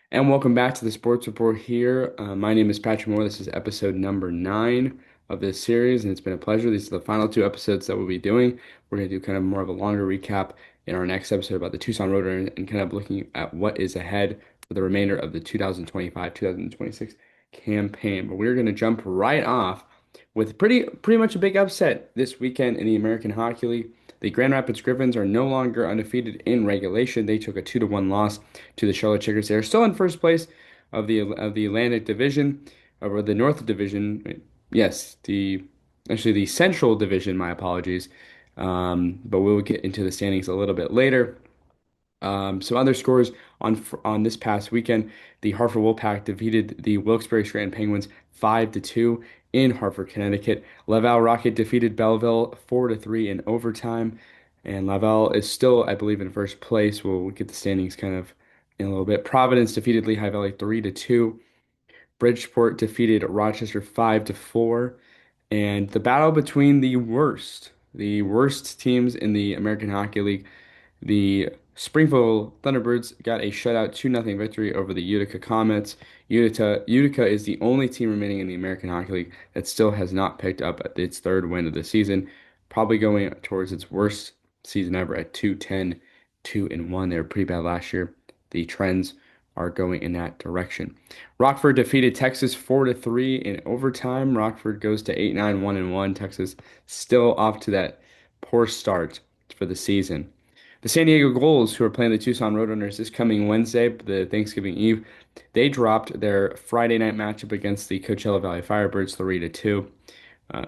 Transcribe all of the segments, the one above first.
And welcome back to the Sports Report here. My name is Patrick Moore. This is episode number 9 of this series, and it's been a pleasure. These are the final two episodes that we'll be doing. We're going to do kind of more of a longer recap in our next episode about the Tucson Roadrunners and kind of looking at what is ahead for the remainder of the 2025-2026 campaign. But we're going to jump right off with pretty much a big upset this weekend in the American Hockey League. The Grand Rapids Griffins are no longer undefeated in regulation. They took a 2-1 loss to the Charlotte Checkers. They are still in first place of the Atlantic Division, or the North Division. Yes, the Central Division. My apologies. But we'll get into the standings a little bit later. Some other scores on this past weekend: the Hartford Wolfpack defeated the Wilkes-Barre Scranton Penguins 5-2 in Hartford, Connecticut. Laval Rocket defeated Belleville 4-3 in overtime, and Laval is still, I believe, in first place. We'll get the standings kind of in a little bit. Providence defeated Lehigh Valley 3-2. Bridgeport defeated Rochester 5-4, and the battle between the worst teams in the American Hockey League, the Springfield Thunderbirds got a shutout 2-0 victory over the Utica Comets. Utica is the only team remaining in the American Hockey League that still has not picked up its third win of the season, probably going towards its worst season ever at 2-10, 2-1. They were pretty bad last year. The trends are going in that direction. Rockford defeated Texas 4-3 in overtime. Rockford goes to 8-9, 1-1. Texas still off to that poor start for the season. The San Diego Gulls, who are playing the Tucson Roadrunners this coming Wednesday, the Thanksgiving Eve, they dropped their Friday night matchup against the Coachella Valley Firebirds 3-2. Uh,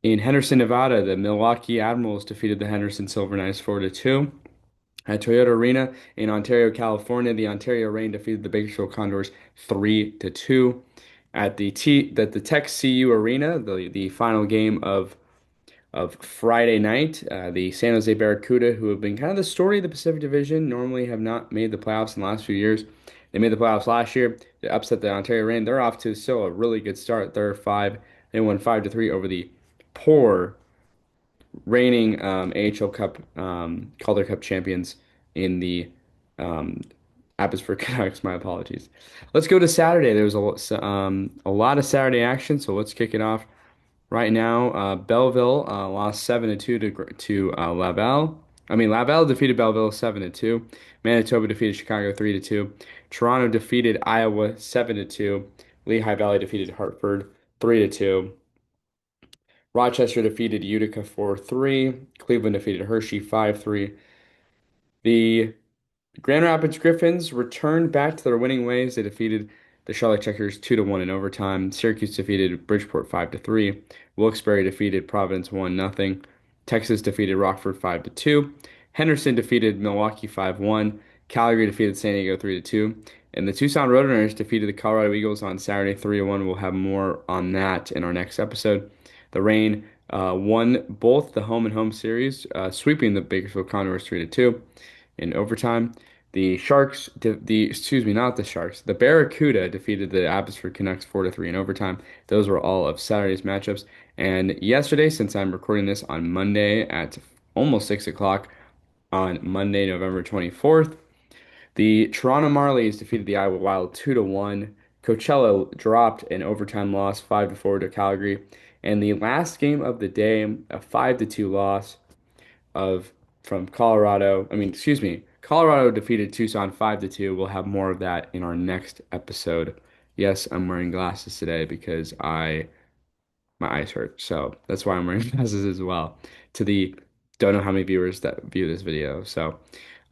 in Henderson, Nevada, the Milwaukee Admirals defeated the Henderson Silver Knights 4-2. At Toyota Arena in Ontario, California, the Ontario Reign defeated the Bakersfield Condors 3-2. At the Tech CU Arena, the final game of Friday night. The San Jose Barracuda, who have been kind of the story of the Pacific Division, normally have not made the playoffs in the last few years. They made the playoffs last year. They upset the Ontario Reign. They're off to still a really good start. They won 5-3 over the poor reigning AHL Cup Calder Cup champions in the um, Abbotsford Canucks. My apologies. Let's go to Saturday. There was a lot of Saturday action, so let's kick it off. Right now, Belleville lost 7-2 to Laval. I mean, Laval defeated Belleville 7-2. Manitoba defeated Chicago 3-2. Toronto defeated Iowa 7-2. Lehigh Valley defeated Hartford 3-2. Rochester defeated Utica 4-3. Cleveland defeated Hershey 5-3. The Grand Rapids Griffins returned back to their winning ways. They defeated the Charlotte Checkers 2-1 in overtime. Syracuse defeated Bridgeport 5-3. Wilkes-Barre defeated Providence 1-0. Texas defeated Rockford 5-2. Henderson defeated Milwaukee 5-1. Calgary defeated San Diego 3-2. And the Tucson Roadrunners defeated the Colorado Eagles on Saturday 3-1. We'll have more on that in our next episode. The Reign won both the home and home series, sweeping the Bakersfield Condors 3-2 in overtime. Excuse me, not the Sharks. The Barracuda defeated the Abbotsford Canucks 4-3 in overtime. Those were all of Saturday's matchups. And yesterday, since I'm recording this on Monday at almost 6 o'clock on Monday, November 24th, the Toronto Marlies defeated the Iowa Wild 2-1. Coachella dropped an overtime loss 5-4 to Calgary. And the last game of the day, a 5-2 loss of from Colorado. I mean, excuse me. Colorado defeated Tucson 5-2. We'll have more of that in our next episode. Yes, I'm wearing glasses today because I my eyes hurt. So that's why I'm wearing glasses as well. To the don't know how many viewers that view this video. So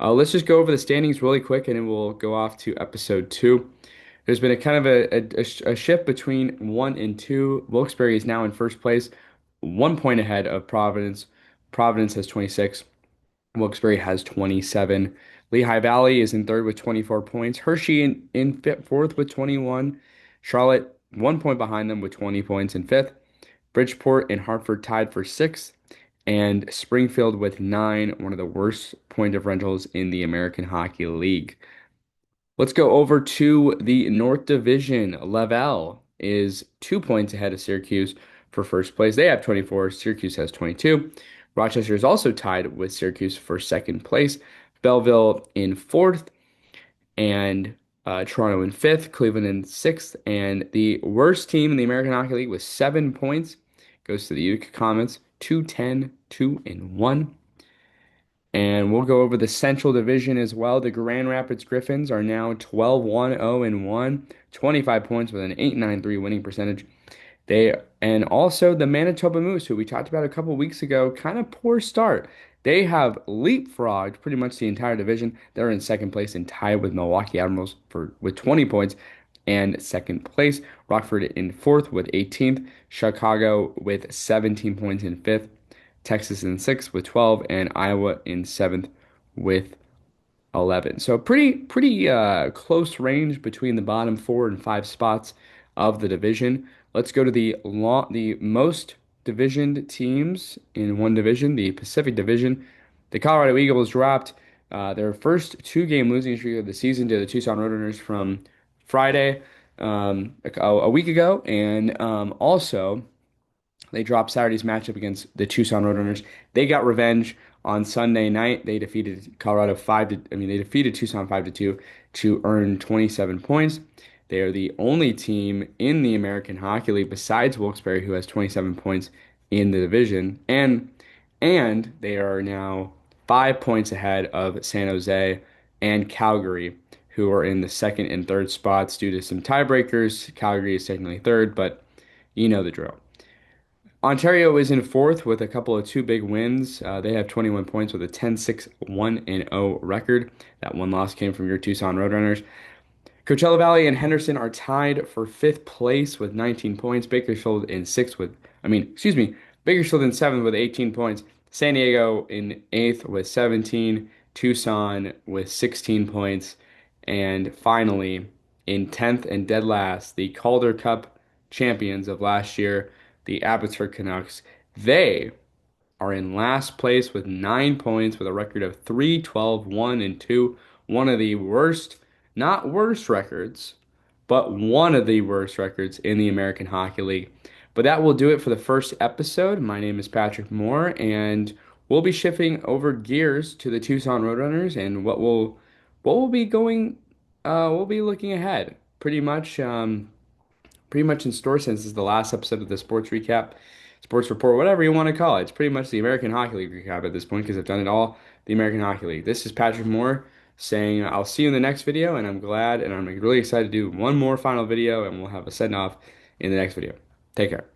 let's just go over the standings really quick and then we'll go off to episode 2. There's been a kind of a shift between 1 and 2. Wilkes-Barre is now in first place, 1 point ahead of Providence. Providence has 26. Wilkes-Barre has 27. Lehigh Valley is in third with 24 points. Hershey in fourth with 21. Charlotte, 1 point behind them with 20 points in fifth. Bridgeport and Hartford tied for sixth. And Springfield with 9, one of the worst point differentials in the American Hockey League. Let's go over to the North Division. Laval is 2 points ahead of Syracuse for first place. They have 24. Syracuse has 22. Rochester is also tied with Syracuse for second place. Belleville in fourth, and Toronto in fifth, Cleveland in sixth, and the worst team in the American Hockey League with 7 points goes to the Utica Comets, 2-10, 2-1. And we'll go over the Central Division as well. The Grand Rapids Griffins are now 12-1, 0-1, 25 points with an 8.93 winning percentage. They and also the Manitoba Moose, who we talked about a couple weeks ago, kind of poor start. They have leapfrogged pretty much the entire division. They're in second place and tied with Milwaukee Admirals for with 20 points and second place. Rockford in fourth with 18th. Chicago with 17 points in fifth. Texas in sixth with 12, and Iowa in seventh with 11. So pretty close range between the bottom 4 and 5 spots of the division. Let's go to the most divisioned teams in one division, the Pacific Division. The Colorado Eagles dropped their first 2-game losing streak of the season to the Tucson Roadrunners from Friday, a week ago, and also they dropped Saturday's matchup against the Tucson Roadrunners. They got revenge on Sunday night. They defeated they defeated Tucson 5-2 to earn 27 points. They are the only team in the American Hockey League besides Wilkes-Barre who has 27 points in the division, and they are now 5 points ahead of San Jose and Calgary, who are in the second and third spots due to some tiebreakers. Calgary is technically third, but you know the drill. Ontario is in fourth with a couple of two big wins. They have 21 points with a 10-6, 1-0 record. That one loss came from your Tucson Roadrunners. Coachella Valley and Henderson are tied for fifth place with 19 points. Bakersfield in seventh with 18 points. San Diego in eighth with 17. Tucson with 16 points. And finally, in 10th and dead last, the Calder Cup champions of last year, the Abbotsford Canucks. They are in last place with 9 points with a record of 3-12, 1-2. One of the worst, not worst records, but one of the worst records in the American Hockey League. But that will do it for the first episode. My name is Patrick Moore, and we'll be shifting over gears to the Tucson Roadrunners and what will be going we'll be looking ahead. Pretty much in store since this is the last episode of the sports recap, sports report, whatever you want to call it. It's pretty much the American Hockey League recap at this point because I've done it all, the American Hockey League. This is Patrick Moore saying I'll see you in the next video, and I'm glad and I'm really excited to do one more final video, and we'll have a send off in the next video. Take care.